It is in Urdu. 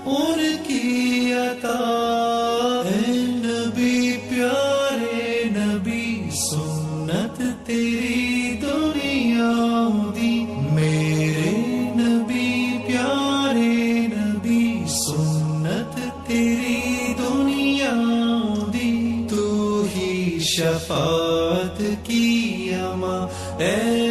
ان کی عطا. اے نبی پیارے نبی سنت تیری دنیا دی. میرے نبی پیارے نبی سنت تیری دنیا دی. تو ہی شفاعت کی اما اے